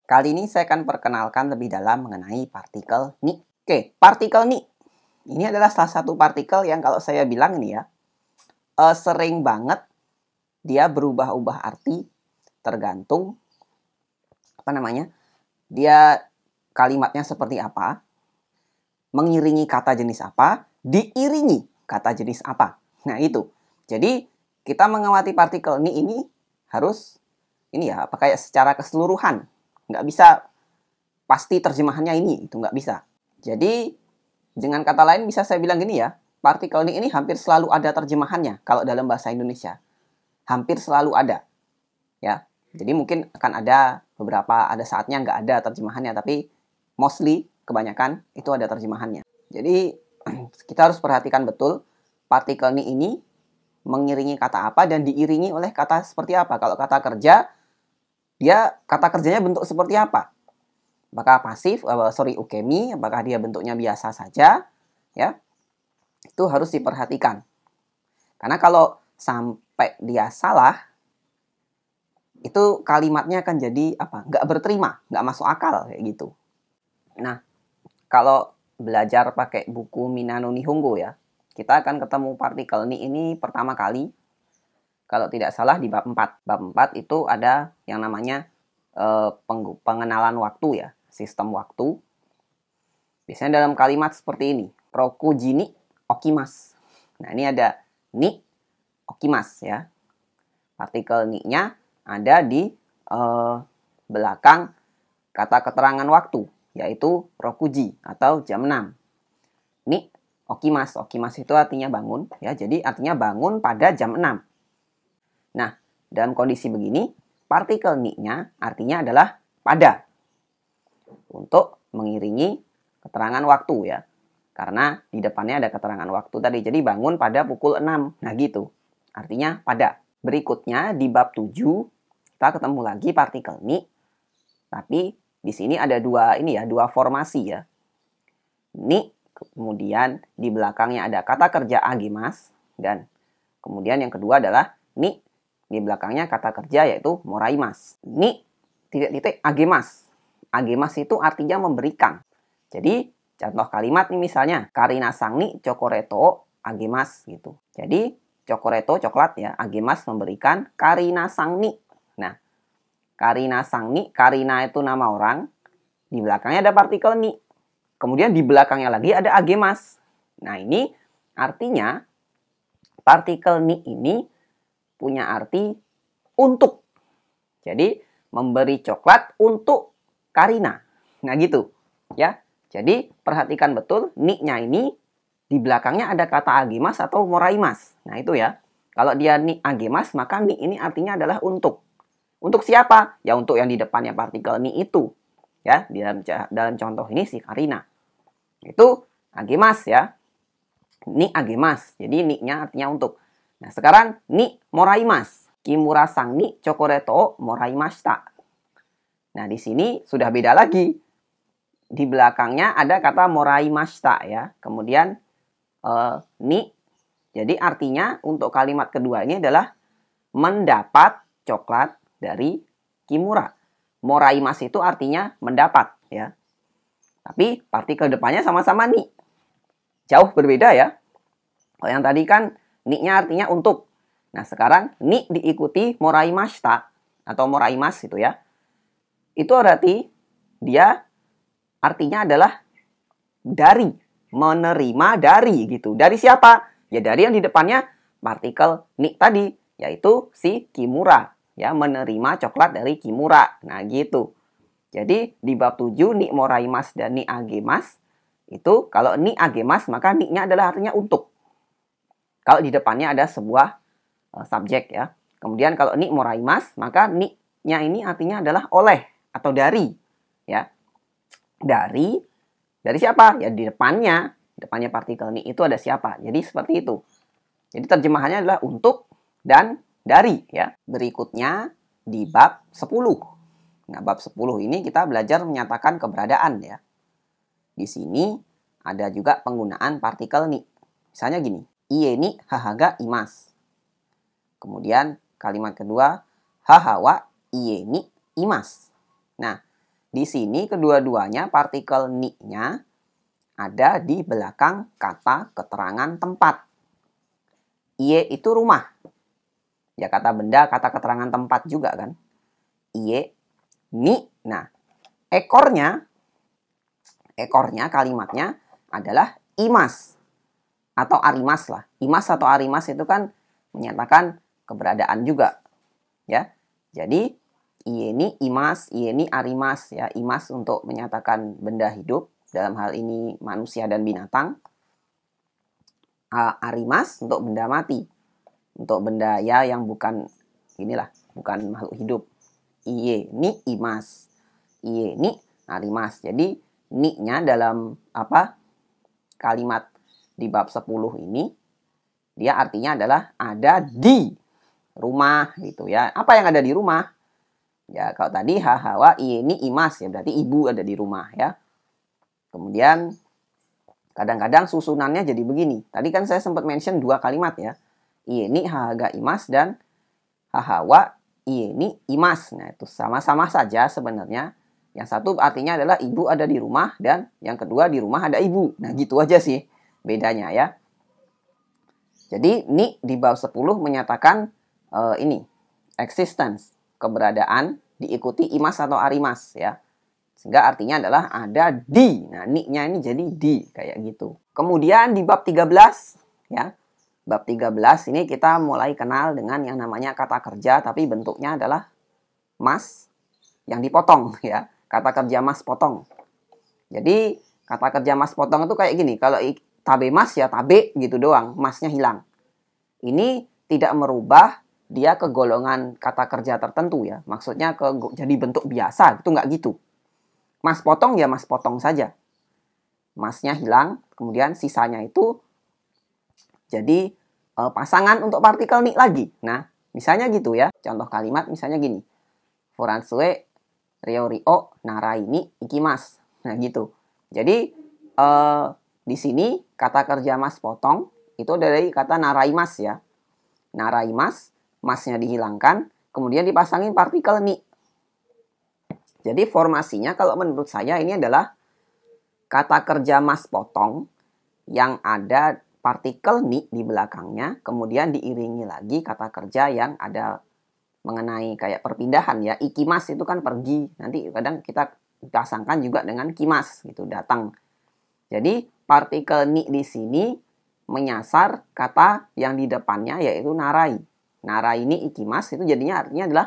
Kali ini saya akan perkenalkan lebih dalam mengenai partikel ni. Oke, partikel ni. Ini adalah salah satu partikel yang kalau saya bilang ini ya, sering banget dia berubah-ubah arti tergantung dia kalimatnya seperti apa, mengiringi kata jenis apa, diiringi kata jenis apa. Nah itu. Jadi kita mengamati partikel ni ini harus kayak secara keseluruhan. Nggak bisa pasti terjemahannya ini, itu nggak bisa. Jadi dengan kata lain bisa saya bilang gini ya, partikel ini hampir selalu ada terjemahannya kalau dalam bahasa Indonesia. Hampir selalu ada. Ya. Jadi mungkin akan ada ada saatnya nggak ada terjemahannya, tapi mostly, kebanyakan itu ada terjemahannya. Jadi kita harus perhatikan betul partikel ini mengiringi kata apa dan diiringi oleh kata seperti apa. Kalau kata kerja, kata kerjanya bentuk seperti apa? Apakah pasif, ukemi, apakah dia bentuknya biasa saja, ya? Itu harus diperhatikan. Karena kalau sampai dia salah, itu kalimatnya akan jadi nggak berterima, nggak masuk akal kayak gitu. Nah, kalau belajar pakai buku Minano Nihongo ya, kita akan ketemu partikel ni ini pertama kali. Kalau tidak salah di bab 4. Bab 4 itu ada yang namanya pengenalan waktu ya, sistem waktu. Biasanya dalam kalimat seperti ini, Rokuji ni okimasu. Nah, ini ada ni okimasu ya. Partikel ni-nya ada di belakang kata keterangan waktu, yaitu rokuji atau jam 6. Ni okimasu. Okimasu itu artinya bangun ya. Jadi artinya bangun pada jam 6. Nah, dalam kondisi begini, partikel ni-nya artinya adalah pada. Untuk mengiringi keterangan waktu ya. Karena di depannya ada keterangan waktu tadi. Jadi bangun pada pukul 6. Nah gitu. Artinya pada. Berikutnya di bab 7 kita ketemu lagi partikel ni. Tapi di sini ada dua formasi ya. Ni, kemudian di belakangnya ada kata kerja agemas, dan kemudian yang kedua adalah ni, di belakangnya kata kerja yaitu moraimas. Ni agemas. Agemas itu artinya memberikan. Jadi contoh kalimat nih misalnya, Karina sang ni chokoreto agemas gitu. Jadi chokoreto coklat ya, agemas memberikan, Karina sang ni. Nah, Karina sang ni, Karina itu nama orang, di belakangnya ada partikel ni. Kemudian di belakangnya lagi ada agemas. Nah, ini artinya partikel ni ini punya arti untuk. Jadi memberi coklat untuk Karina. Nah, gitu. Ya. Jadi perhatikan betul ni-nya ini di belakangnya ada kata agemas atau moraimas. Nah, itu ya. Kalau dia ni agemas, maka ni ini artinya adalah untuk. Untuk siapa? Ya untuk yang di depannya partikel ni itu. Ya, dalam contoh ini si Karina. Itu agemas ya. Ni agemas. Jadi ni-nya artinya untuk. Nah, sekarang ni moraimas. Kimura sang ni chokoreto moraimashita. Nah, di sini sudah beda lagi. Di belakangnya ada kata moraimashita ya. Kemudian ni. Jadi artinya untuk kalimat kedua ini adalah mendapat coklat dari Kimura. Moraimas itu artinya mendapat ya. Tapi partikel depannya sama-sama ni. Jauh berbeda ya. Kalau yang tadi kan ni-nya artinya untuk. Nah, sekarang ni diikuti moraimashita atau moraimas itu ya. Itu berarti dia artinya adalah dari, menerima dari gitu. Dari siapa? Ya dari yang di depannya partikel ni tadi, yaitu si Kimura. Ya, menerima coklat dari Kimura. Nah, gitu. Jadi di bab 7 ni moraimas dan ni agemas itu kalau ni agemas maka ni-nya adalah artinya untuk. Kalau di depannya ada sebuah subjek ya. Kemudian kalau ni moraimas maka ni-nya ini artinya adalah oleh atau dari ya. Dari siapa? Ya di depannya partikel ni itu ada siapa. Jadi seperti itu. Jadi terjemahannya adalah untuk dan dari ya. Berikutnya di bab 10. Nah, bab 10 ini kita belajar menyatakan keberadaan ya. Di sini ada juga penggunaan partikel ni. Misalnya gini, ie ni hahaga imas. Kemudian kalimat kedua, haha wa ie ni imas. Nah, Di sini kedua-duanya partikel ni-nya ada di belakang kata keterangan tempat. Iye itu rumah. Ya kata benda, kata keterangan tempat juga kan. Iye, ni. Nah, ekornya kalimatnya adalah imas atau arimas lah. Imas atau arimas itu kan menyatakan keberadaan juga. Ya. Jadi iye ni imas, iye ni arimas ya. Imas untuk menyatakan benda hidup, dalam hal ini manusia dan binatang. Arimas untuk benda mati. Untuk benda ya yang bukan bukan makhluk hidup. Iye ni imas. Iye ni arimas. Jadi ni-nya dalam kalimat di bab 10 ini dia artinya adalah ada di rumah gitu ya. Apa yang ada di rumah? Ya kalau tadi hahawa iye ni imas ya berarti ibu ada di rumah ya. Kemudian kadang-kadang susunannya jadi begini. Tadi kan saya sempat mention 2 kalimat ya. Iye ni hahaga imas dan hahawa iye ni imas. Nah itu sama-sama saja sebenarnya. Yang satu artinya adalah ibu ada di rumah dan yang kedua di rumah ada ibu. Nah gitu aja sih bedanya ya. Jadi ni di bab 10 menyatakan existence, keberadaan diikuti imas atau arimas ya. Sehingga artinya adalah ada di. Nah ni-nya ini jadi di kayak gitu. Kemudian di bab 13 ya. Bab 13 ini kita mulai kenal dengan yang namanya kata kerja tapi bentuknya adalah mas yang dipotong ya. Kata kerja mas potong. Jadi kata kerja mas potong itu kayak gini. Kalau tabe mas ya tabe gitu doang. Masnya hilang. Ini tidak merubah dia ke golongan kata kerja tertentu ya. Maksudnya jadi bentuk biasa. Itu nggak gitu. Mas potong ya mas potong saja. Masnya hilang. Kemudian sisanya itu jadi pasangan untuk partikel ni lagi. Nah misalnya gitu ya. Contoh kalimat misalnya gini. Furansue Ryo narai ni ikimas. Nah gitu. Jadi di sini kata kerja mas potong itu dari kata naraimas ya. Naraimas, masnya dihilangkan, kemudian dipasangin partikel ni. Jadi formasinya kalau menurut saya ini adalah kata kerja mas potong yang ada partikel ni di belakangnya, kemudian diiringi lagi kata kerja yang ada mengenai kayak perpindahan ya. Ikimas itu kan pergi. Nanti kadang kita pasangkan juga dengan kimas gitu, datang. Jadi partikel ni di sini menyasar kata yang di depannya yaitu narai. Narai ini ikimas itu jadinya artinya adalah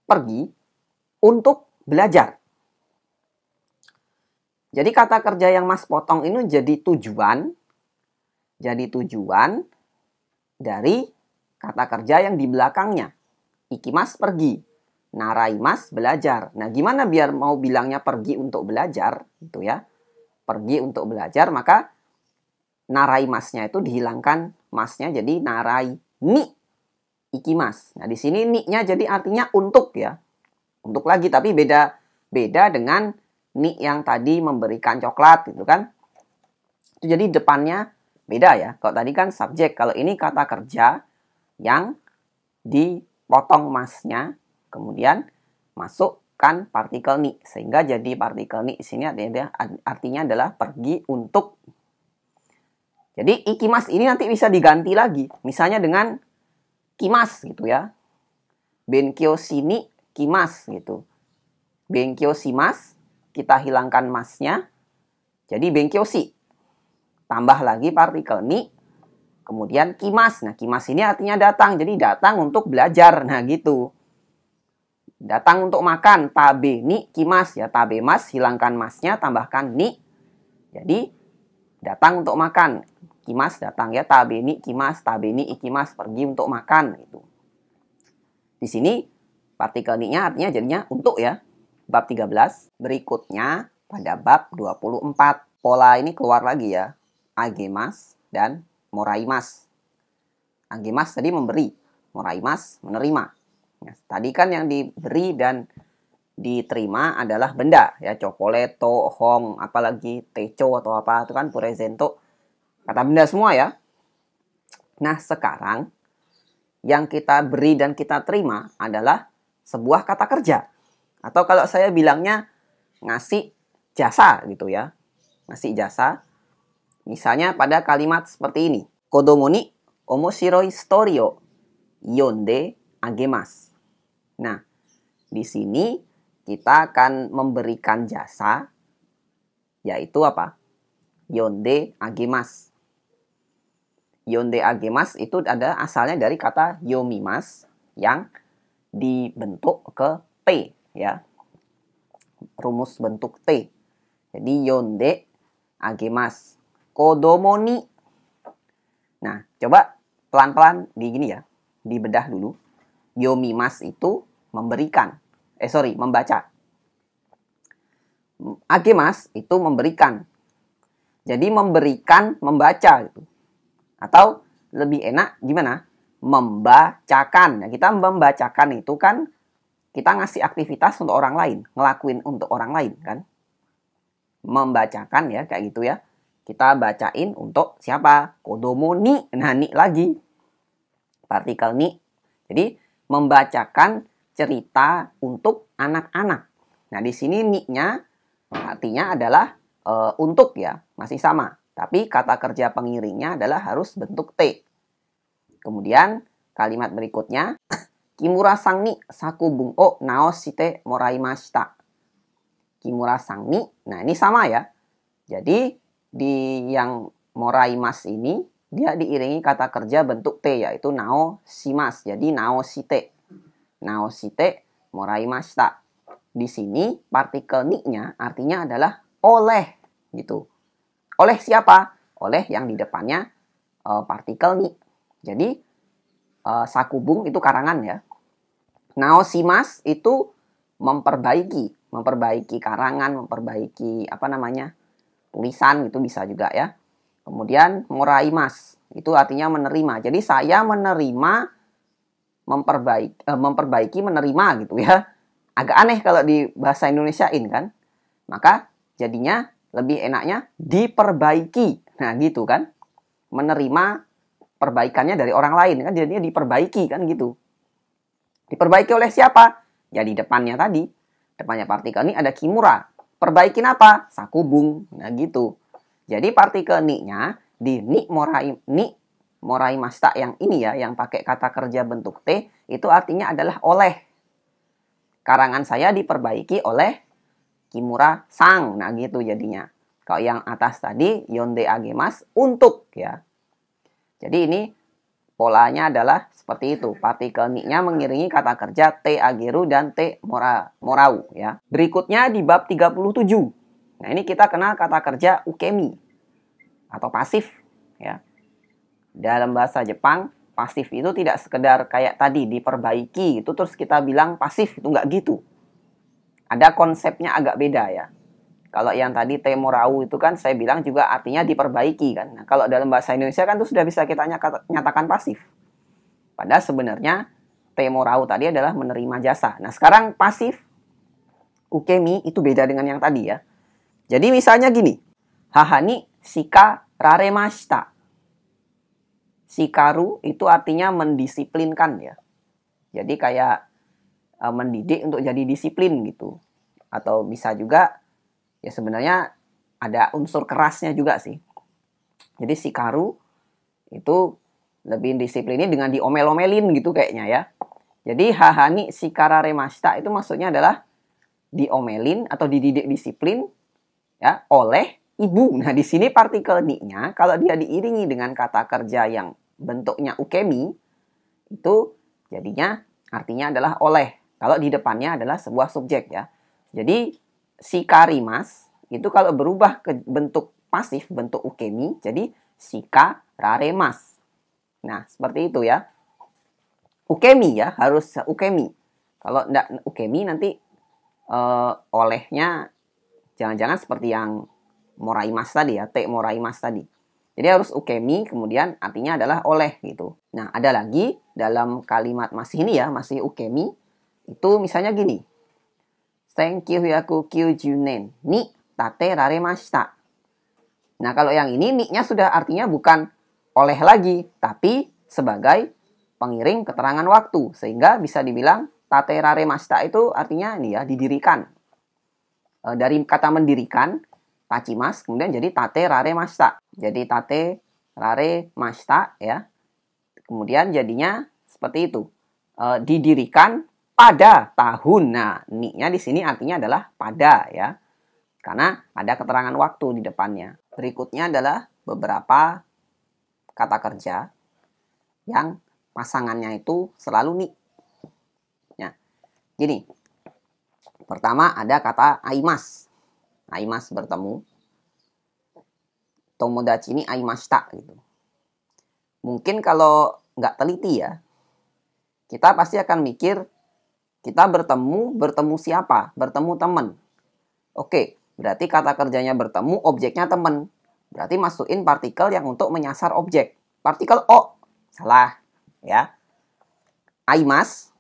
pergi untuk belajar. Jadi kata kerja yang mas potong ini jadi tujuan dari kata kerja yang di belakangnya. Ikimas pergi, naraimas belajar. Nah, gimana biar mau bilangnya pergi untuk belajar gitu ya? Pergi untuk belajar, maka narai masnya itu dihilangkan masnya jadi narai ni ikimas. Nah, di sini ni-nya jadi artinya untuk ya. Untuk lagi tapi beda dengan ni yang tadi memberikan coklat gitu kan. Itu jadi depannya beda ya. Kalau tadi kan subjek, kalau ini kata kerja yang dipotong masnya kemudian masukkan partikel ni sehingga jadi partikel ni di sini artinya adalah pergi untuk. Jadi ikimas ini nanti bisa diganti lagi. Misalnya dengan kimas gitu ya. Benkyo sini kimas gitu. Benkyo shimas, kita hilangkan masnya. Jadi benkyo shi. Tambah lagi partikel ni. Kemudian kimas. Nah kimas ini artinya datang. Jadi datang untuk belajar. Nah gitu. Datang untuk makan. Tabe ni kimas ya. Tabe mas, hilangkan masnya, tambahkan ni. Jadi datang untuk makan. Kimas datang ya, tabeni kimas, tabeni ikimas, pergi untuk makan gitu. Di sini partikel ni-nya artinya jadinya untuk ya. Bab 13. Berikutnya pada bab 24. Pola ini keluar lagi ya. Agemas dan moraimas. Agemas tadi memberi, moraimas menerima. Nah, tadi kan yang diberi dan diterima adalah benda ya, cokoleto, hong, apalagi teco atau apa itu kan presento. Kata benda semua ya. Nah sekarang yang kita beri dan kita terima adalah sebuah kata kerja. Atau kalau saya bilangnya ngasih jasa gitu ya. Ngasih jasa. Misalnya pada kalimat seperti ini. Kodomo ni omoshiroi story o yonde agemasu. Nah, di sini kita akan memberikan jasa, yaitu apa? Yonde agemasu. Yonde agemasu itu ada asalnya dari kata yomimasu yang dibentuk ke T ya. Rumus bentuk T. Jadi yonde agemasu. Kodomo ni. Nah, coba pelan-pelan di gini ya. Dibedah dulu. Yomimasu itu memberikan. Membaca. Agemasu itu memberikan. Jadi memberikan, membaca gitu. Atau lebih enak gimana? Membacakan. Nah, kita membacakan itu kan kita ngasih aktivitas untuk orang lain, ngelakuin untuk orang lain kan. Membacakan ya, kayak gitu ya. Kita bacain untuk siapa? Kodomo ni. Nah, ni lagi. Partikel ni. Jadi membacakan cerita untuk anak-anak. Nah, di sini ni-nya artinya adalah untuk ya, masih sama. Tapi kata kerja pengiringnya adalah harus bentuk T. Kemudian kalimat berikutnya, Kimura-san ni sakubun o naoshite moraimashita. Kimura-san ni, nah ini sama ya. Jadi di yang moraimas ini dia diiringi kata kerja bentuk T yaitu naoshimasu. Jadi naoshite. Naoshite moraimashita. Di sini partikel ni-nya artinya adalah oleh gitu. Oleh siapa? Oleh yang di depannya partikel ni. Jadi sakubung itu karangan ya. Naoshimasu itu memperbaiki karangan, memperbaiki tulisan itu bisa juga ya. Kemudian moraimas itu artinya menerima. Jadi saya menerima memperbaiki menerima gitu ya. Agak aneh kalau di bahasa Indonesiain kan. Maka jadinya lebih enaknya diperbaiki. Nah, gitu kan. Menerima perbaikannya dari orang lain kan jadinya diperbaiki kan gitu. Diperbaiki oleh siapa? Ya di depannya tadi. Depannya partikel ini ada kimura. Perbaikin apa? Sakubung. Nah gitu. Jadi partikel ni-nya di ni moraimashita yang ini ya, yang pakai kata kerja bentuk T, itu artinya adalah oleh. Karangan saya diperbaiki oleh Kimura-sang. Nah gitu jadinya. Kalau yang atas tadi, yonde agemasu, untuk ya. Jadi ini polanya adalah seperti itu. Partikel ni-nya mengiringi kata kerja te ageru dan te morau ya. Berikutnya di bab 37. Nah, ini kita kenal kata kerja ukemi atau pasif ya. Dalam bahasa Jepang, pasif itu tidak sekedar kayak tadi diperbaiki itu terus kita bilang pasif, itu nggak gitu. Ada konsepnya agak beda ya. Kalau yang tadi te morau itu kan saya bilang juga artinya diperbaiki kan. Nah, kalau dalam bahasa Indonesia kan itu sudah bisa kita nyatakan pasif. Padahal sebenarnya te morau tadi adalah menerima jasa. Nah, sekarang pasif ukemi itu beda dengan yang tadi ya. Jadi misalnya gini. Hahani shika raremashita. Shikaru itu artinya mendisiplinkan ya. Jadi kayak mendidik untuk jadi disiplin gitu. Atau bisa juga ya sebenarnya ada unsur kerasnya juga sih. Jadi shikaru itu lebih disiplinin dengan diomel-omelin gitu kayaknya ya. Jadi hahani shikararemashita itu maksudnya adalah diomelin atau dididik disiplin ya oleh ibu. Nah, di sini partikel ni-nya kalau dia diiringi dengan kata kerja yang bentuknya ukemi itu jadinya artinya adalah oleh. Kalau di depannya adalah sebuah subjek ya. Jadi shikarimas itu kalau berubah ke bentuk pasif, bentuk ukemi, jadi shikararemas. Nah, seperti itu ya. Ukemi ya, harus ukemi. Kalau enggak ukemi nanti olehnya jangan-jangan seperti yang moraimas tadi ya, te moraimas tadi. Jadi harus ukemi, kemudian artinya adalah oleh gitu. Nah, ada lagi dalam kalimat masih ini ya, masih ukemi. Itu misalnya gini. 1990年に建てられました. Nah, kalau yang ini ni-nya sudah artinya bukan oleh lagi, tapi sebagai pengiring keterangan waktu. Sehingga bisa dibilang tate raremashita itu artinya ini ya, didirikan. dari kata mendirikan, tachimas, kemudian jadi tate rare mashita. Jadi tate rare mashita ya. Kemudian jadinya seperti itu. Didirikan pada tahun. Nah, ni-nya di sini artinya adalah pada ya. Karena ada keterangan waktu di depannya. Berikutnya adalah beberapa kata kerja yang pasangannya itu selalu ni. Ya. Gini. Pertama ada kata aimas. Aimas bertemu. Tomodachi ni aimashita gitu. Mungkin kalau nggak teliti ya, kita pasti akan mikir kita bertemu siapa? Bertemu teman. Oke, berarti kata kerjanya bertemu, objeknya teman. Berarti masukin partikel yang untuk menyasar objek. Partikel o. Salah. Ya. Aimas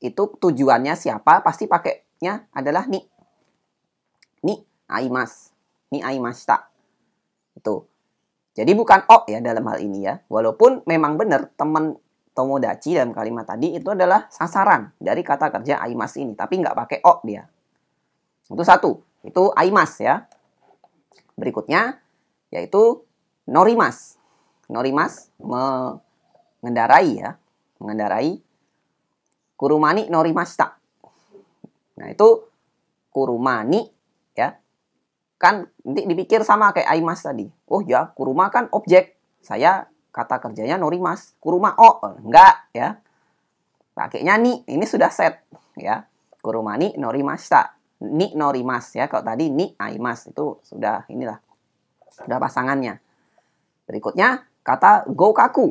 itu tujuannya siapa? Pasti pakainya adalah ni. Ni aimas. Ni aimashita. Itu. Jadi bukan o ya dalam hal ini ya. Walaupun memang benar teman tomodachi dalam kalimat tadi itu adalah sasaran dari kata kerja aimas ini. Tapi nggak pakai o dia. Itu satu. Itu aimas ya. Berikutnya yaitu norimas. Norimas mengendarai ya. Mengendarai. Kurumani norimashita. Nah itu kurumani ya. Kan nanti dipikir sama kayak aimas tadi. Oh ya, kuruma kan objek. Saya kata kerjanya norimas. Kuruma o. Enggak ya. Pakainya ni. Ini sudah set ya. Kurumani norimashita. Ni norimas ya. Kalau tadi ni aimas itu sudah inilah. Sudah pasangannya. Berikutnya kata gokaku.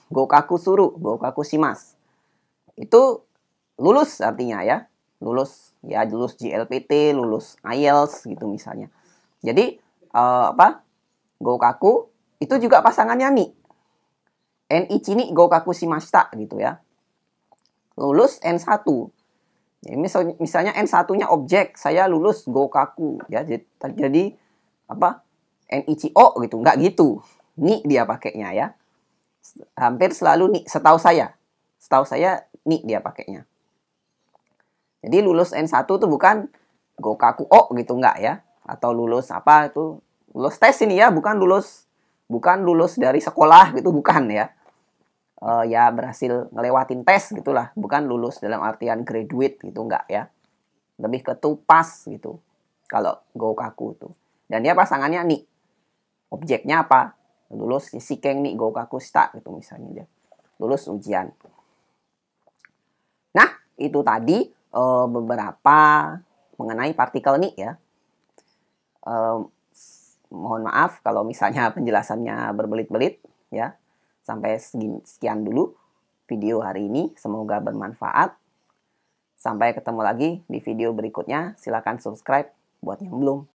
Gokaku suru. Gokaku shimasu. Itu lulus artinya ya. Lulus ya, lulus JLPT, lulus IELTS gitu misalnya. Jadi gokaku itu juga pasangannya ni. N-ichi ni gokaku shimashita gitu ya. Lulus N1. Jadi misalnya N1-nya objek, saya lulus gokaku ya. Jadi N-ichi o gitu, enggak gitu. Ni dia pakainya ya. Hampir selalu ni, setahu saya. Setahu saya ni dia pakainya. Jadi lulus N1 itu bukan gokaku o gitu enggak ya. Atau lulus apa itu, lulus tes ini ya, bukan lulus dari sekolah gitu, bukan ya. Ya berhasil ngelewatin tes gitulah, bukan lulus dalam artian graduate gitu enggak ya. Lebih ke tupas gitu. Kalau gokaku itu. Dan dia pasangannya ni. Objeknya apa? Lulus shikeng ni gokaku shita gitu misalnya dia. Lulus ujian. Nah, itu tadi beberapa mengenai partikel ni ya. Mohon maaf kalau misalnya penjelasannya berbelit-belit ya. Sampai sekian dulu video hari ini, semoga bermanfaat. Sampai ketemu lagi di video berikutnya. Silakan subscribe buat yang belum.